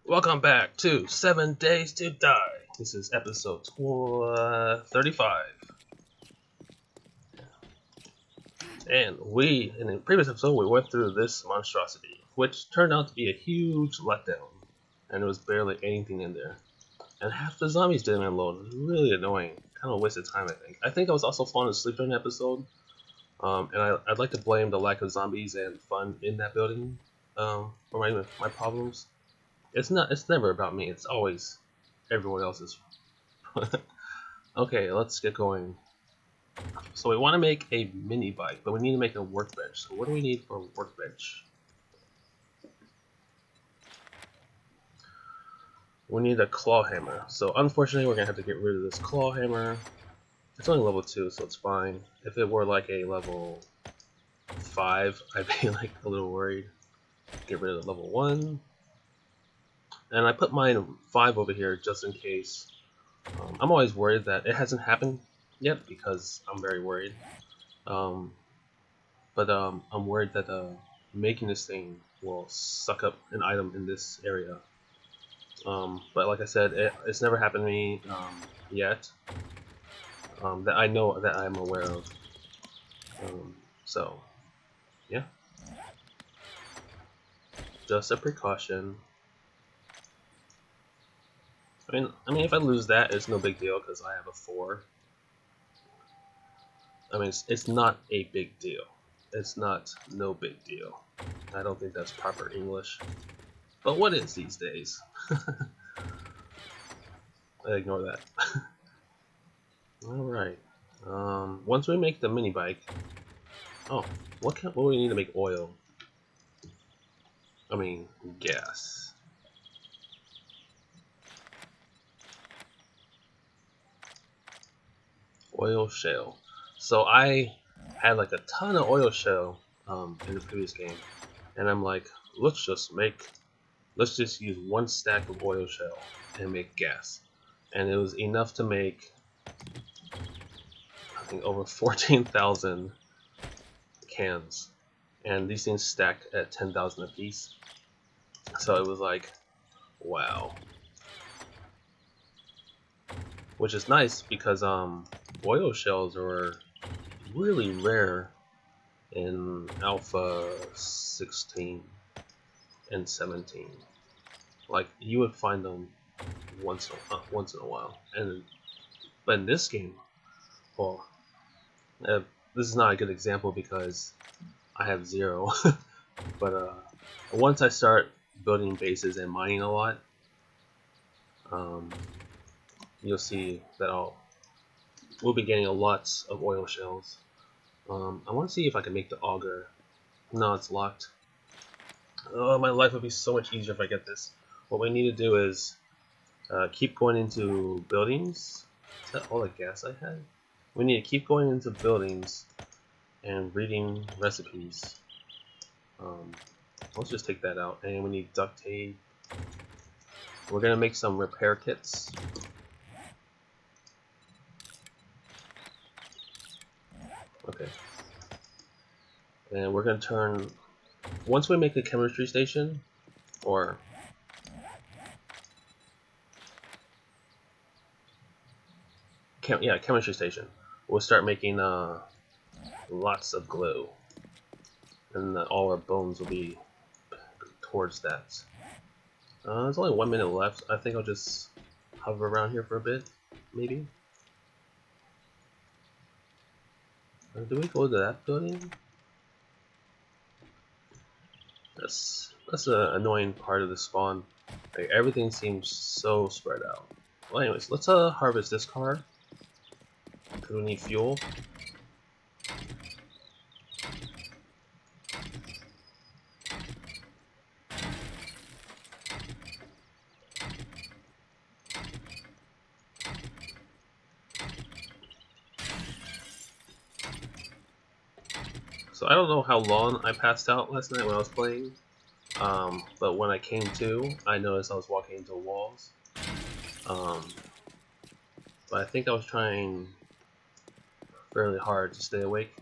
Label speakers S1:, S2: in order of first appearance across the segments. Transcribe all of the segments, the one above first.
S1: Welcome back to 7 Days to Die. This is episode 35. And in the previous episode, we went through this monstrosity, which turned out to be a huge letdown. And there was barely anything in there. And half the zombies didn't unload. It was really annoying. Kind of a waste of time, I think. I think I was also falling asleep during the episode. And I'd like to blame the lack of zombies and fun in that building for my problems. It's never about me, it's always everyone else's. Okay, let's get going. So we want to make a mini bike, but we need to make a workbench. So what do we need for a workbench? We need a claw hammer. So unfortunately we're gonna have to get rid of this claw hammer. It's only level 2, so it's fine. If it were like a level 5, I'd be like a little worried. Get rid of the level 1. And I put mine 5 over here just in case. I'm always worried that it hasn't happened yet because I'm very worried. I'm worried that making this thing will suck up an item in this area. But like I said, it's never happened to me yet. That I know, that I'm aware of. So, yeah. Just a precaution. I mean, if I lose that, it's no big deal because I have a 4. I mean, it's not a big deal. It's not no big deal. I don't think that's proper English. But what is these days? I ignore that. Alright. Once we make the mini bike... Oh, what do we need to make oil? I mean, gas. Oil shell. So I had like a ton of oil shell in the previous game, and I'm like, let's just use 1 stack of oil shell and make gas, and it was enough to make I think over 14,000 cans, and these things stack at 10,000 a piece. So it was like, wow. Which is nice because oil shells are really rare in Alpha 16 and 17. Like, you would find them once in a while. But in this game, well, this is not a good example because I have 0. But once I start building bases and mining a lot, you'll see that we'll be getting a lots of oil shells. I want to see if I can make the auger. No, it's locked. Oh, my life would be so much easier if I get this. What we need to do is keep going into buildings. Is that all the gas I had? We need to keep going into buildings and reading recipes. Let's just take that out. And we need duct tape. We're gonna make some repair kits. Okay. And we're going to turn... Once we make the chemistry station, or... chemistry station. We'll start making lots of glue. And all our bones will be towards that. There's only 1 minute left. I think I'll just hover around here for a bit, maybe. Do we go to that building? That's an annoying part of the spawn. Like, everything seems so spread out. Well, anyways, let's harvest this car because we need fuel. So I don't know how long I passed out last night when I was playing, but when I came to, I noticed I was walking into walls. But I think I was trying fairly hard to stay awake.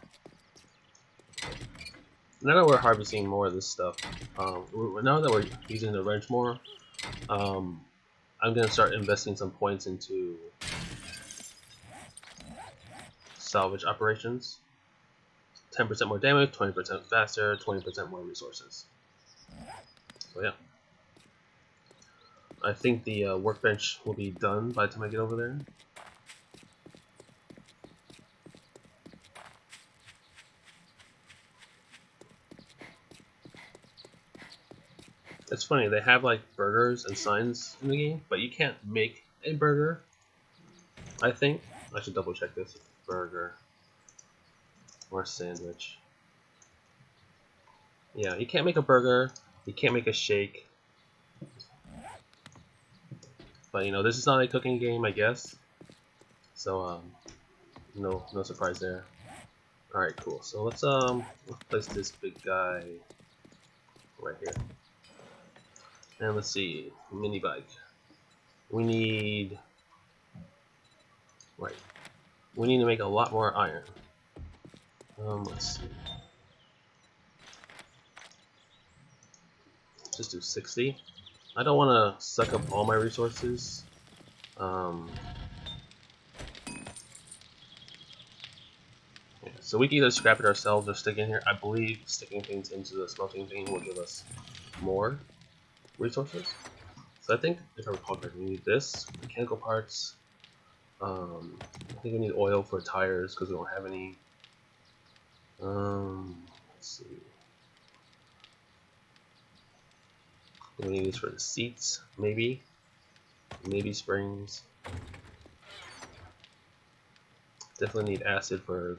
S1: Now that we're harvesting more of this stuff, now that we're using the wrench more, I'm gonna start investing some points into salvage operations. 10% more damage, 20% faster, 20% more resources. So yeah. I think the workbench will be done by the time I get over there. It's funny, they have like burgers and signs in the game, but you can't make a burger, I think. I should double check this. Burger or sandwich. Yeah, you can't make a burger, you can't make a shake. But you know, this is not a cooking game, I guess. So no surprise there. Alright, cool. So let's place this big guy right here. And let's see, mini bike. We need we need to make a lot more iron. Let's see. Just do 60. I don't want to suck up all my resources. Yeah, so we can either scrap it ourselves or stick in here. I believe sticking things into the smelting thing will give us more resources. So I think, if I recall correctly, we need this, mechanical parts. I think we need oil for tires because we don't have any. Let's see. We need this for the seats, maybe springs. Definitely need acid to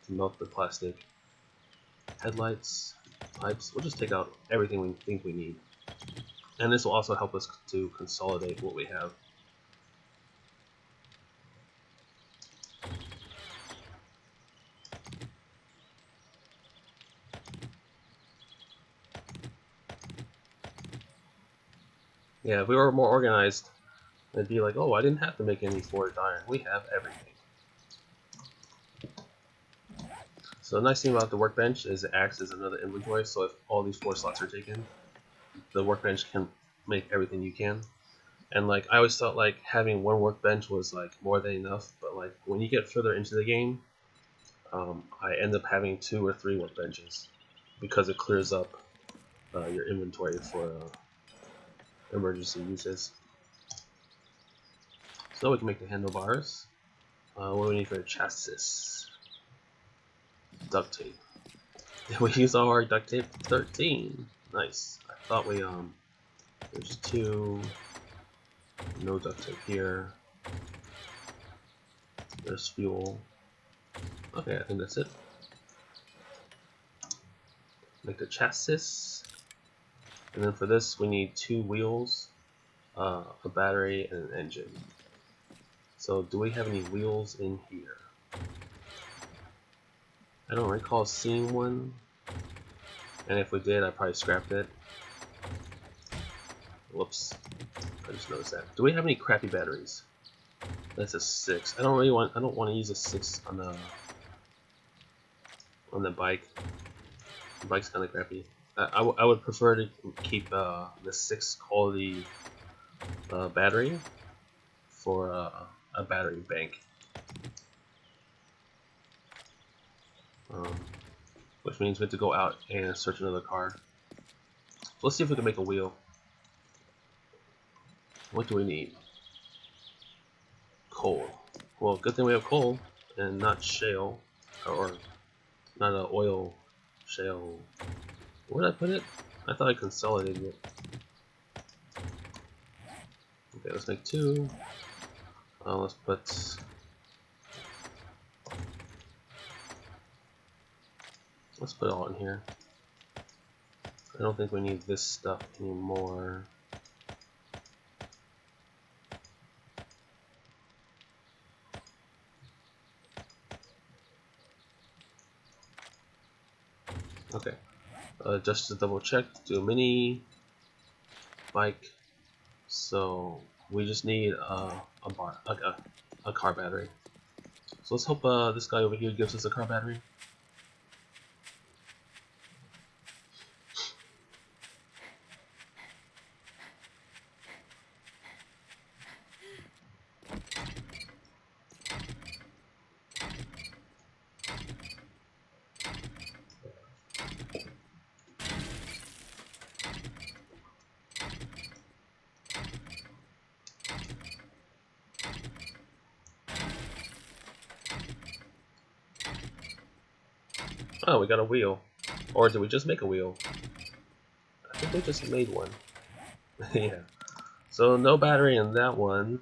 S1: melt the plastic. Headlights, pipes. We'll just take out everything we think we need, and this will also help us to consolidate what we have. Yeah, if we were more organized, it'd be like, oh, I didn't have to make any forged iron. We have everything. So the nice thing about the workbench is it acts as another inventory, so if all these 4 slots are taken, the workbench can make everything you can. And like, I always thought like having one workbench was like more than enough, but like when you get further into the game, I end up having 2 or 3 workbenches because it clears up your inventory for emergency uses. So we can make the handlebars. What do we need for the chassis? Duct tape. We use all our duct tape. 13. Nice. I thought we there's 2. No duct tape here. There's fuel. Okay, I think that's it. Make the chassis. And then for this we need 2 wheels, a battery, and an engine. So do we have any wheels in here? I don't recall seeing one. And if we did, I probably scrapped it. Whoops. I just noticed that. Do we have any crappy batteries? That's a 6. I don't want to use a 6 on the bike. The bike's kind of crappy. I would prefer to keep the 6 quality battery for a battery bank. Which means we have to go out and search another car. So let's see if we can make a wheel. What do we need? Coal. Well, good thing we have coal and not shale, or not an oil shale. Where did I put it? I thought I consolidated it. Okay, let's make 2. Let's put. Let's put it all in here. I don't think we need this stuff anymore. Okay, just to double check, do a mini bike. So we just need a car battery. So let's hope this guy over here gives us a car battery. Oh, we got a wheel. Or did we just make a wheel? I think we just made one. Yeah. So no battery in that one.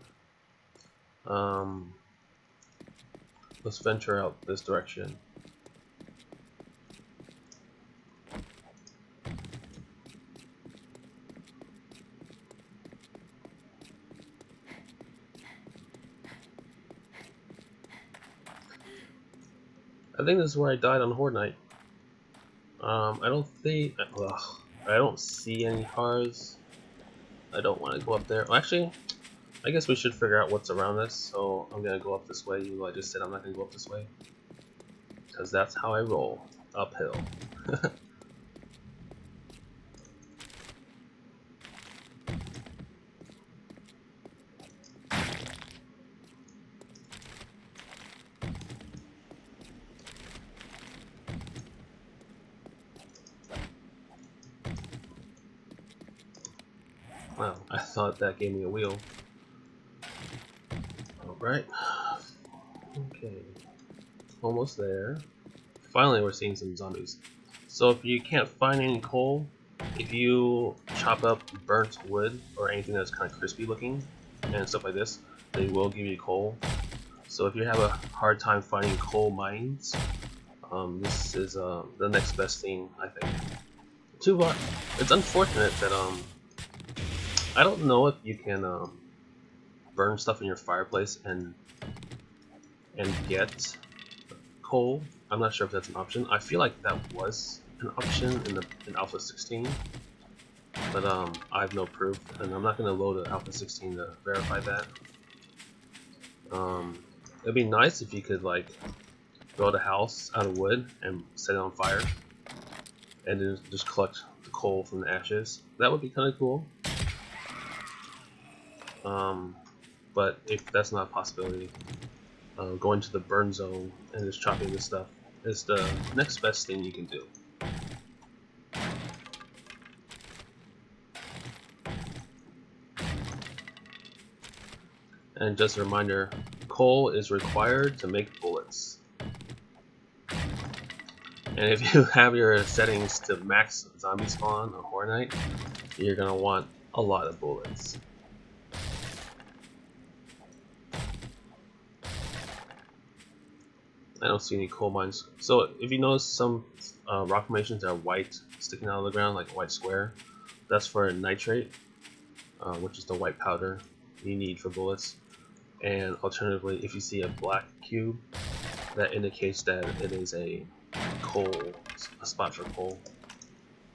S1: Let's venture out this direction. I think this is where I died on Horde Night. I don't think. Ugh, I don't see any cars. I don't want to go up there. Well, actually, I guess we should figure out what's around us. So I'm gonna go up this way. Even though I just said I'm not gonna go up this way, because that's how I roll, uphill. Wow, I thought that gave me a wheel. Alright. Okay. Almost there. Finally, we're seeing some zombies. So if you can't find any coal, if you chop up burnt wood or anything that's kind of crispy looking and stuff like this, they will give you coal. So if you have a hard time finding coal mines, this is the next best thing, I think. It's unfortunate that I don't know if you can burn stuff in your fireplace and get coal. I'm not sure if that's an option. I feel like that was an option in Alpha 16, but I have no proof, and I'm not going to load an Alpha 16 to verify that. It'd be nice if you could like build a house out of wood and set it on fire, and then just collect the coal from the ashes. That would be kind of cool. But if that's not a possibility, going to the burn zone and just chopping this stuff is the next best thing you can do. And just a reminder, coal is required to make bullets. And if you have your settings to max zombie spawn on Horde Night, you're gonna want a lot of bullets. I don't see any coal mines. So if you notice some rock formations that are white sticking out of the ground, like a white square, that's for nitrate, which is the white powder you need for bullets. And alternatively, if you see a black cube, that indicates that it is a spot for coal.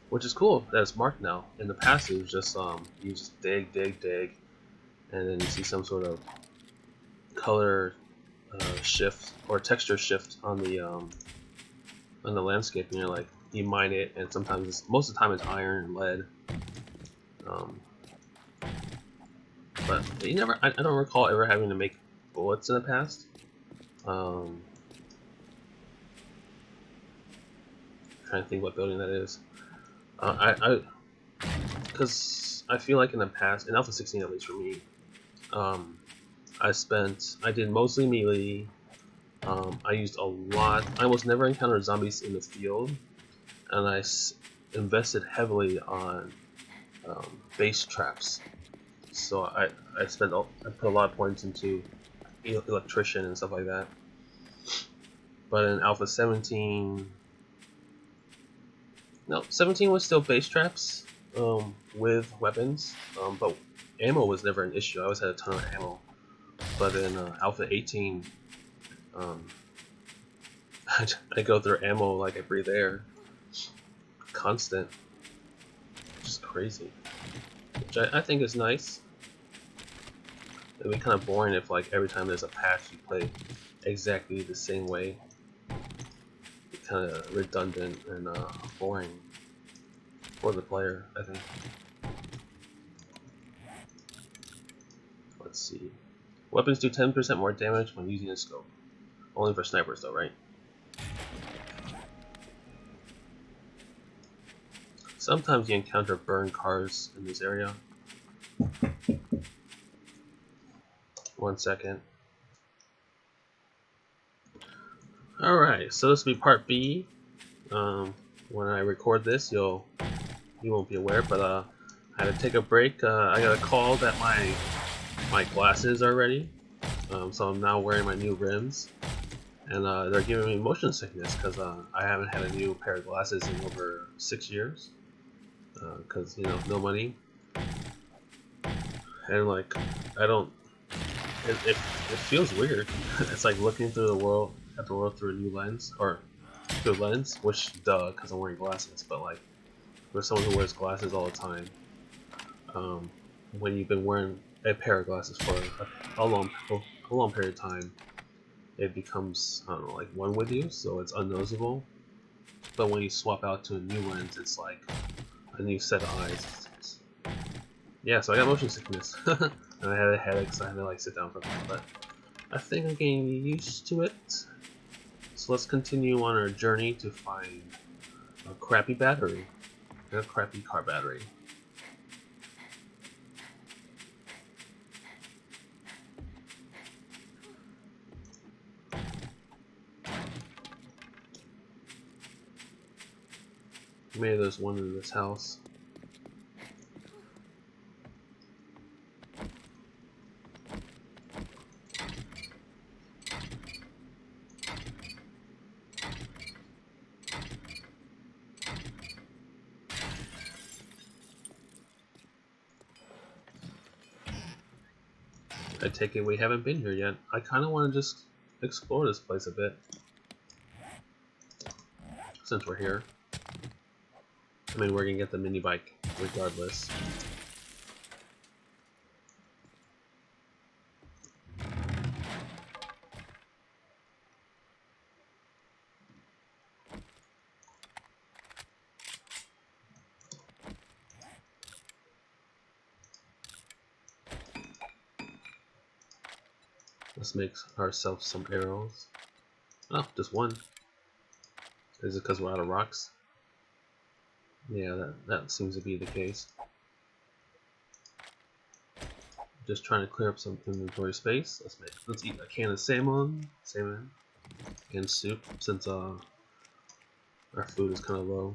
S1: Which is cool that it's marked now. In the past it was just, you just dig, and then you see some sort of color shift or texture shift on the landscape, and you're like, you mine it, and sometimes most of the time it's iron and lead. But you never, I don't recall ever having to make bullets in the past. Trying to think what building that is. Because I feel like in the past, in Alpha 16 at least for me, I did mostly melee. I used a lot. I almost never encountered zombies in the field, and I invested heavily on base traps. So I put a lot of points into electrician and stuff like that. But in Alpha 17, no, 17 was still base traps with weapons, but ammo was never an issue. I always had a ton of ammo. But in Alpha 18, I go through ammo like I breathe air, constant, just crazy. Which I think is nice. It'd be kind of boring if like every time there's a patch you play exactly the same way. It's kind of redundant and boring for the player, I think. Let's see. Weapons do 10% more damage when using a scope. Only for snipers though, right? Sometimes you encounter burned cars in this area. 1 second. Alright, so this will be part B When I record this, you won't be aware, but I had to take a break. I got a call that my glasses are ready, so I'm now wearing my new rims, and they're giving me motion sickness because I haven't had a new pair of glasses in over 6 years, because you know, no money, and like I don't. It feels weird. It's like looking through the world at the world through a new lens, or through a lens, which duh, because I'm wearing glasses. But like for someone who wears glasses all the time, um, when you've been wearing a pair of glasses for a long period of time, it becomes, I don't know, like one with you, so it's unnoticeable. But when you swap out to a new lens, it's like a new set of eyes. Yeah, so I got motion sickness, and I had a headache, so I had to like sit down for a bit. But I think I'm getting used to it. So let's continue on our journey to find a crappy battery, and a crappy car battery. Maybe there's one in this house. I take it we haven't been here yet. I kind of want to just explore this place a bit, since we're here. I mean, we're gonna get the mini bike regardless. Let's make ourselves some arrows. Oh, just one. Is it because we're out of rocks? Yeah, that seems to be the case. Just trying to clear up some inventory space. Let's eat a can of salmon, and soup, since our food is kind of low.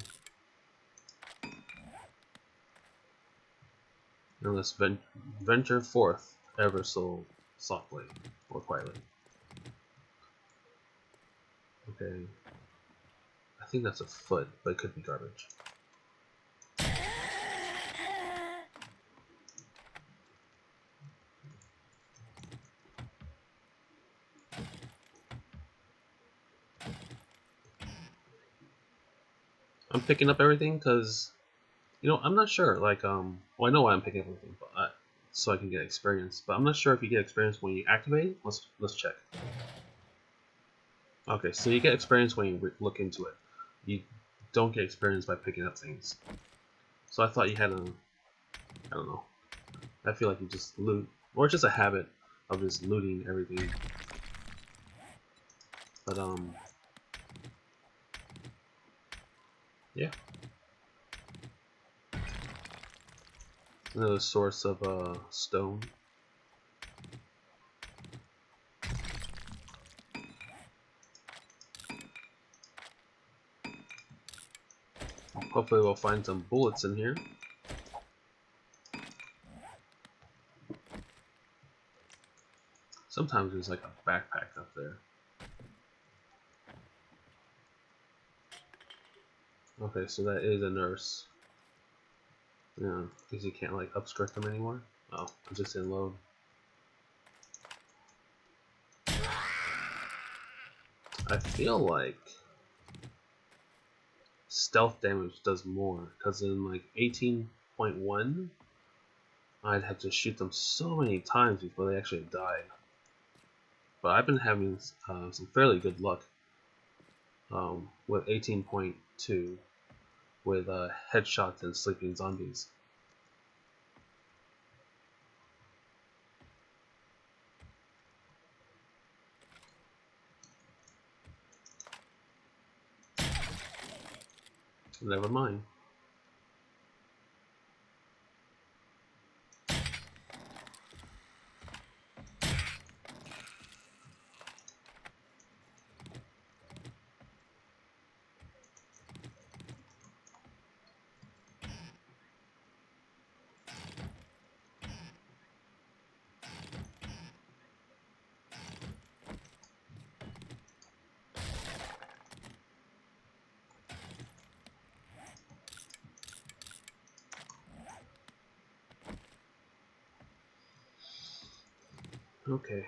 S1: And let's venture forth ever so softly or quietly. Okay, I think that's a foot, but it could be garbage. I'm picking up everything because, you know, I'm not sure. Like, well, I know why I'm picking up everything, but so I can get experience. But I'm not sure if you get experience when you activate. Let's check. Okay, so you get experience when you look into it. You don't get experience by picking up things. So I thought you had a, I don't know. I feel like you just loot, or it's just a habit of just looting everything. But yeah. Another source of stone. Hopefully we'll find some bullets in here. Sometimes there's like a backpack up there. Okay, so that is a nurse. Yeah, because you can't like obstruct them anymore. Oh, I'm just in load. I feel like stealth damage does more, because in like 18.1, I'd have to shoot them so many times before they actually died. But I've been having some fairly good luck with 18.2 with headshots and sleeping zombies. Never mind. Okay.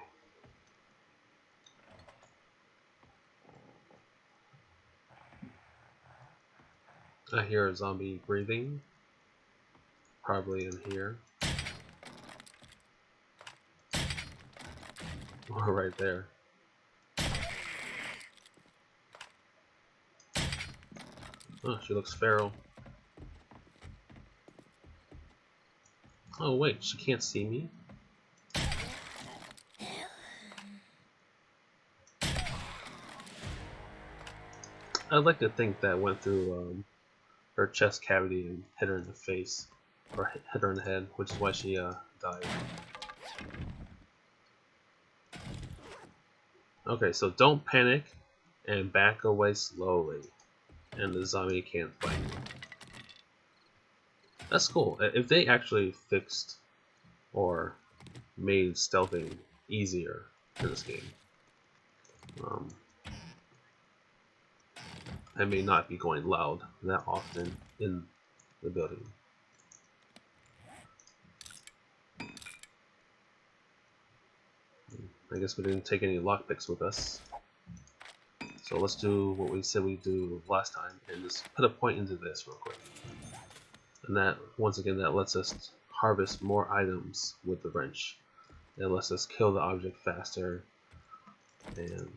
S1: I hear a zombie breathing. Probably in here. Or right there. Oh, she looks feral. Oh wait, she can't see me? I'd like to think that went through her chest cavity and hit her in the face. Or hit her in the head, which is why she died. Okay, so don't panic and back away slowly. And the zombie can't fight you. That's cool. If they actually fixed or made stealthing easier in this game, I may not be going loud that often in the building. I guess we didn't take any lockpicks with us. So let's do what we said we'd do last time and just put a point into this real quick. And that, once again, that lets us harvest more items with the wrench. It lets us kill the object faster and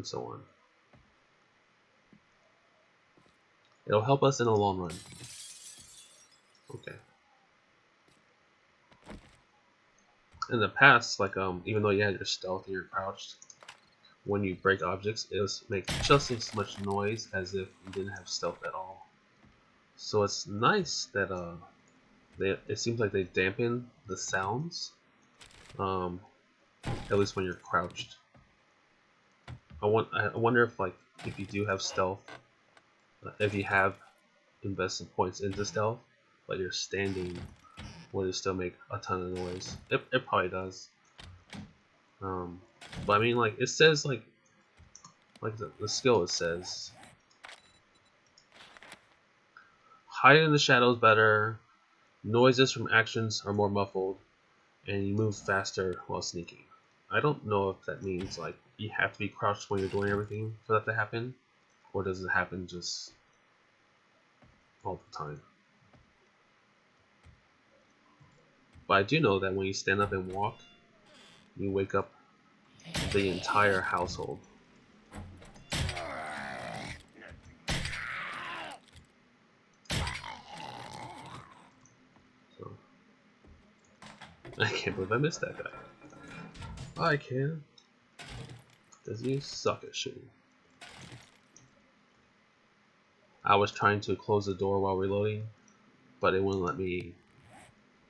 S1: so on. It'll help us in the long run. Okay. In the past, like even though you had your stealth and you're crouched, when you break objects, it'll make just as much noise as if you didn't have stealth at all. So it's nice that it seems like they dampen the sounds, at least when you're crouched. I wonder if, like, if you do have stealth, if you have invested points into stealth, but you're standing, will it still make a ton of noise? It probably does. But I mean, like, it says like the skill, it says hide in the shadows better, noises from actions are more muffled, and you move faster while sneaking. I don't know if that means like you have to be crouched when you're doing everything for that to happen, or does it happen just all the time? But I do know that when you stand up and walk, you wake up the entire household. So I can't believe I missed that guy. I can. Does he suck at shooting? I was trying to close the door while reloading, but it wouldn't let me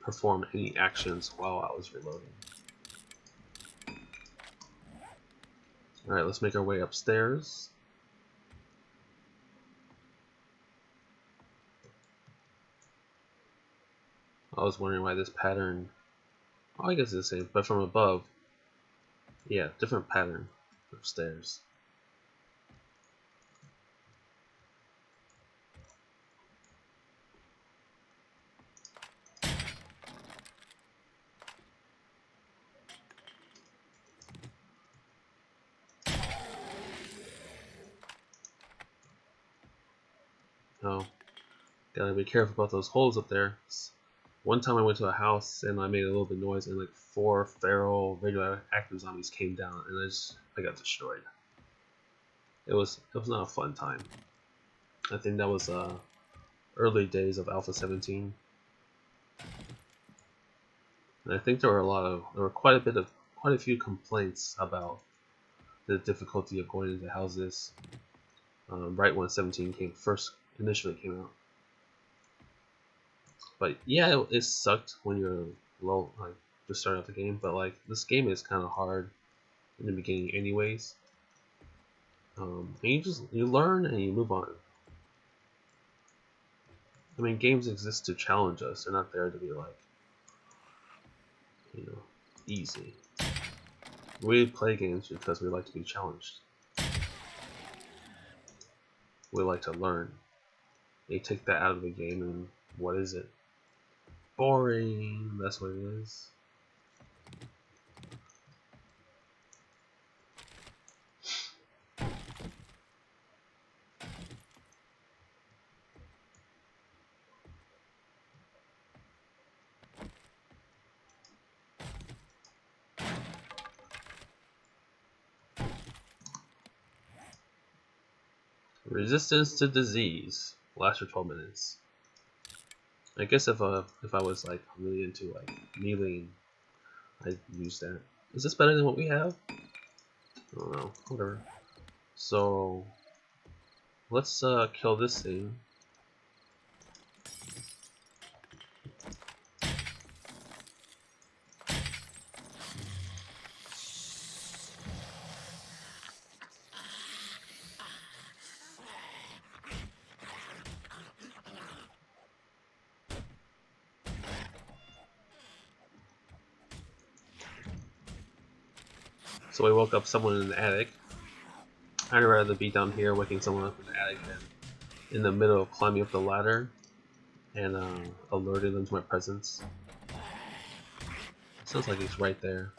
S1: perform any actions while I was reloading. Alright, let's make our way upstairs. I was wondering why this pattern... Oh, I guess it's the same, but from above. Yeah, different pattern upstairs. Oh, gotta be careful about those holes up there. One time I went to a house and I made a little bit of noise and like 4 feral radioactive zombies came down and I got destroyed. It was not a fun time. I think that was early days of Alpha 17. And I think there were quite a few complaints about the difficulty of going into houses right when 17 initially came out. But yeah, it sucked when you're low, like just starting out the game. But like this game is kind of hard in the beginning, anyways. And you learn and you move on. I mean, games exist to challenge us. They're not there to be like, easy. We play games because we like to be challenged. We like to learn. They take that out of the game, and what is it? Boring. That's what it is. Resistance to disease lasts for 12 minutes. I guess if I was like really into like kneeling, I'd use that. Is this better than what we have? I don't know. Whatever. So let's kill this thing. So we woke up someone in the attic. I'd rather be down here waking someone up in the attic than in the middle of climbing up the ladder and alerting them to my presence. Sounds like he's right there.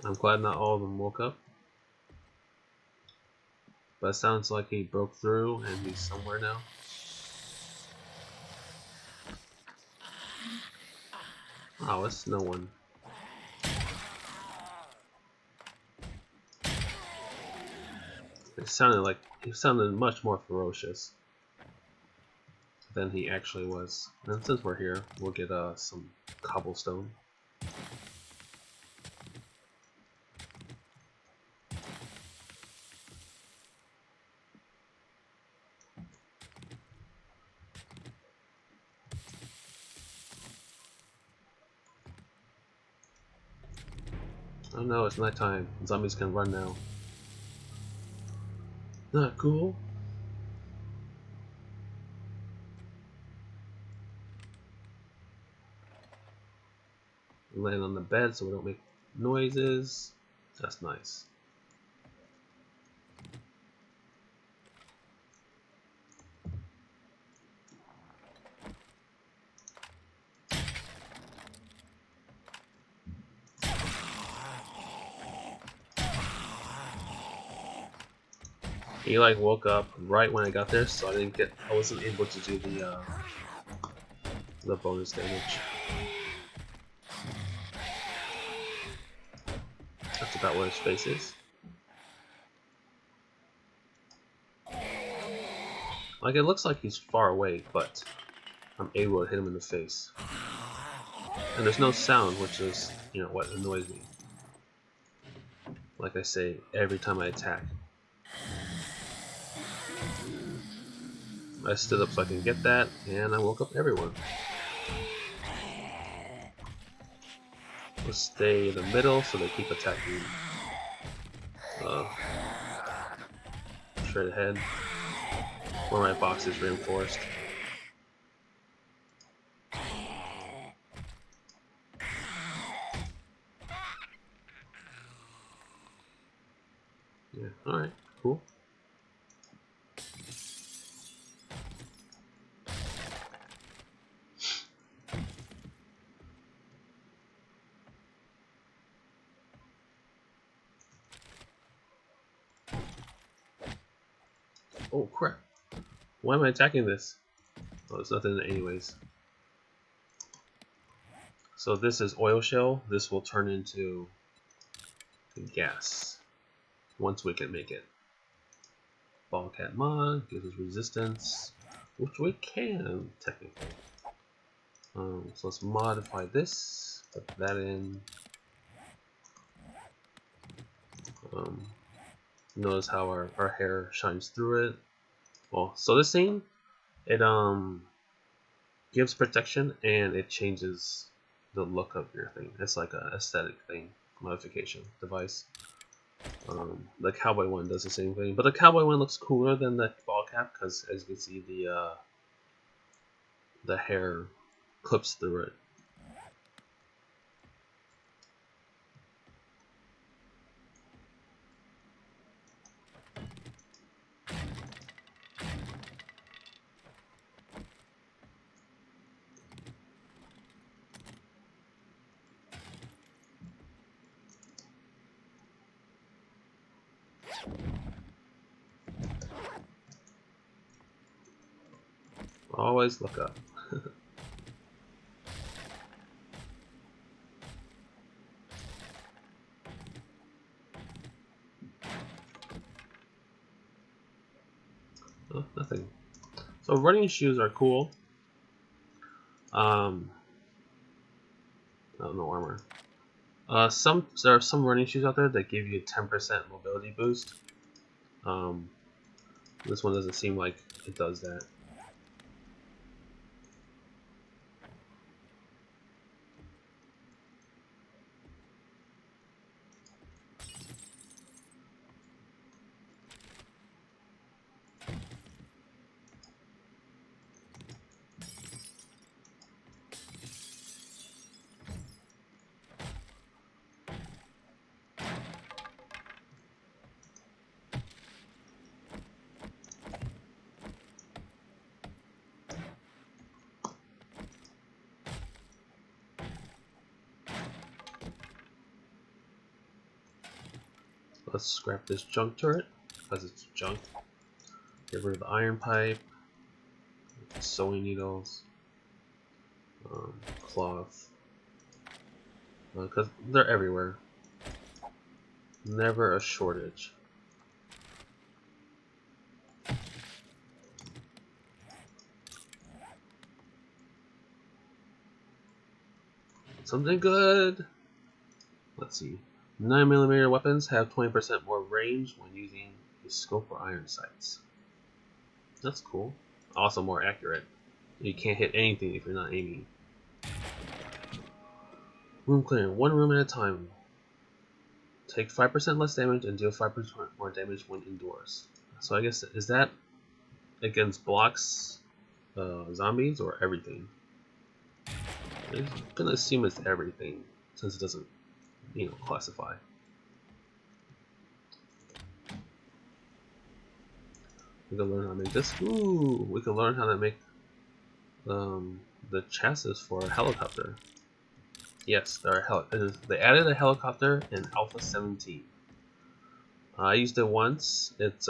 S1: I'm glad not all of them woke up. But it sounds like he broke through and he's somewhere now. Oh, it's no one. It sounded much more ferocious than he actually was. And since we're here, we'll get some cobblestone. Oh no, it's nighttime. Zombies can run now. Not cool. We're laying on the bed so we don't make noises. That's nice. He like woke up right when I got there, so I wasn't able to do the bonus damage. That's about where his face is. Like it looks like he's far away, but I'm able to hit him in the face. And there's no sound, which is, you know, what annoys me. Like I say, every time I attack. I stood up so I can get that, and I woke up everyone. Let's stay in the middle so they keep attacking. Straight ahead. Where my box is reinforced. Yeah, alright, cool. Oh crap. Why am I attacking this? Oh, there's nothing anyways. So this is oil shell. This will turn into gas once we can make it. Ballcat mod gives us resistance, which we can technically. So let's modify this. Put that in. Notice how our hair shines through it. Well, so this thing, it gives protection and it changes the look of your thing. It's like a aesthetic thing, modification device. The cowboy one does the same thing, but the cowboy one looks cooler than the ball cap because, as you can see, the hair clips through it. always look up. Oh, nothing. So running shoes are cool. Oh, no armor. There are some running shoes out there that give you a 10% mobility boost. This one doesn't seem like it does that. Let's scrap this junk turret, because it's junk. Get rid of the iron pipe, sewing needles, cloth, because they're everywhere. Never a shortage. Something good! Let's see. 9mm weapons have 20% more range when using a scope or iron sights. That's cool. Also more accurate. You can't hit anything if you're not aiming. Room clearing. One room at a time. Take 5% less damage and deal 5% more damage when indoors. So I guess, is that against blocks, zombies, or everything? I'm gonna assume it's everything, since it doesn't, classify. We can learn how to make this. Ooh, we can learn how to make the chassis for a helicopter. Yes, they added a helicopter in Alpha 17. I used it once. It's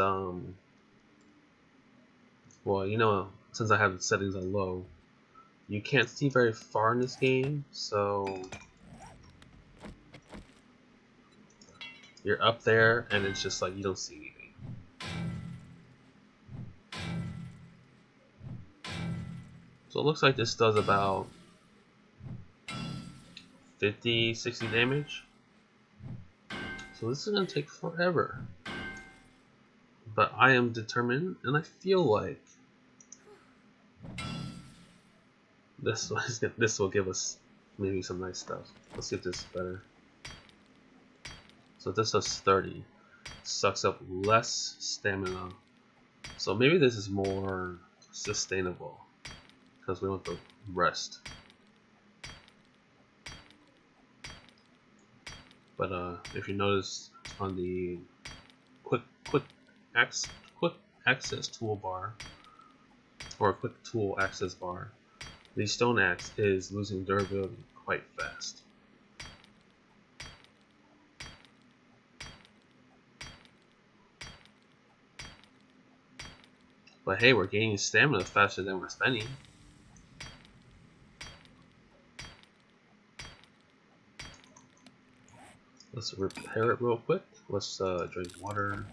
S1: well, since I have the settings on low, you can't see very far in this game, so you're up there and it's just like you don't see anything. So it looks like this does about 50-60 damage. So this is going to take forever. But I am determined, and I feel like this will give us maybe some nice stuff. Let's see if this is better. So this does 30. Sucks up less stamina. So maybe this is more sustainable, because we want to rest. But if you notice on the quick access toolbar, or quick tool access bar, the stone axe is losing durability quite fast. But hey, we're gaining stamina faster than we're spending. Let's repair it real quick. Let's drink water.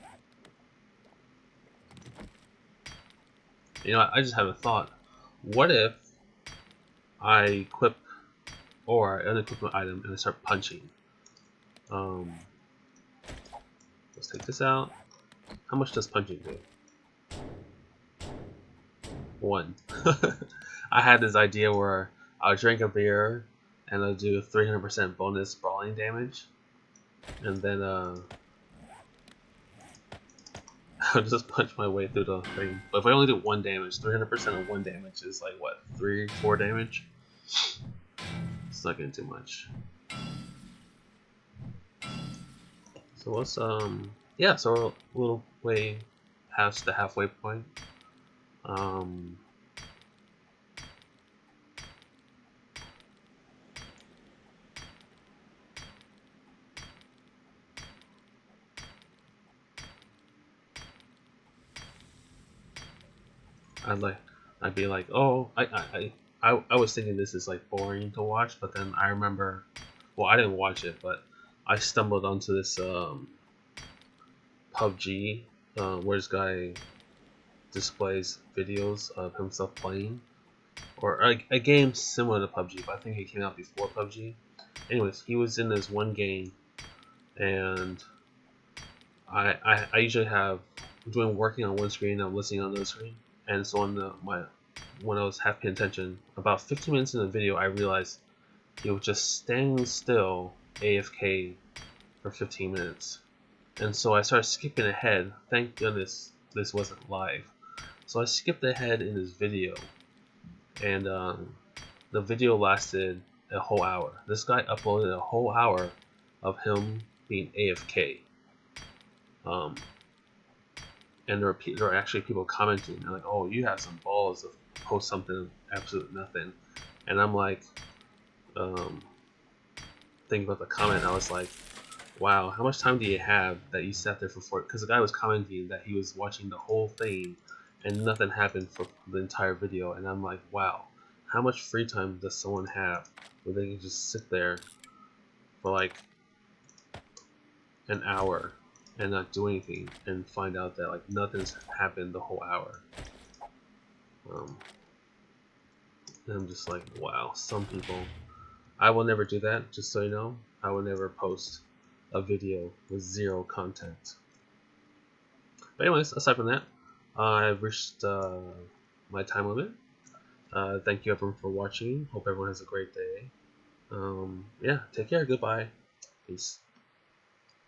S1: I just have a thought. What if I equip or unequip an item and I start punching? Let's take this out. How much does punching do? 1. I had this idea where I'll drink a beer and I'll do 300% bonus brawling damage, and then I'll just punch my way through the thing. But if I only do 1 damage, 300% of 1 damage is like what, 3-4 damage? It's not getting too much. So let's yeah, so we're a little way past the halfway point. I'd be like, oh, I was thinking this is like boring to watch, but then I remember, well, I didn't watch it, but I stumbled onto this PUBG where this guy displays videos of himself playing, or a game similar to PUBG, but I think it came out before PUBG. Anyways, he was in this one game, and I usually have doing working on one screen, I'm listening on the other screen, and so on when I was half paying attention, about 15 minutes in the video, I realized he was just standing still, AFK, for 15 minutes, and so I started skipping ahead. Thank goodness this wasn't live. So I skipped ahead in this video, and the video lasted a whole hour. This guy uploaded a whole hour of him being AFK. And there are actually people commenting, they're like, oh, you have some balls to post something absolute nothing. And I'm like, thinking about the comment, I was like, wow, how much time do you have that you sat there for 4? Because the guy was commenting that he was watching the whole thing and nothing happened for the entire video, and I'm like, wow, how much free time does someone have where they can just sit there for like an hour and not do anything and find out that like nothing's happened the whole hour. And I'm just like, wow, some people. I will never do that, just so you know. I will never post a video with 0 content. But anyways, aside from that, I've reached my time limit. Thank you everyone for watching. Hope everyone has a great day. Yeah, take care. Goodbye. Peace.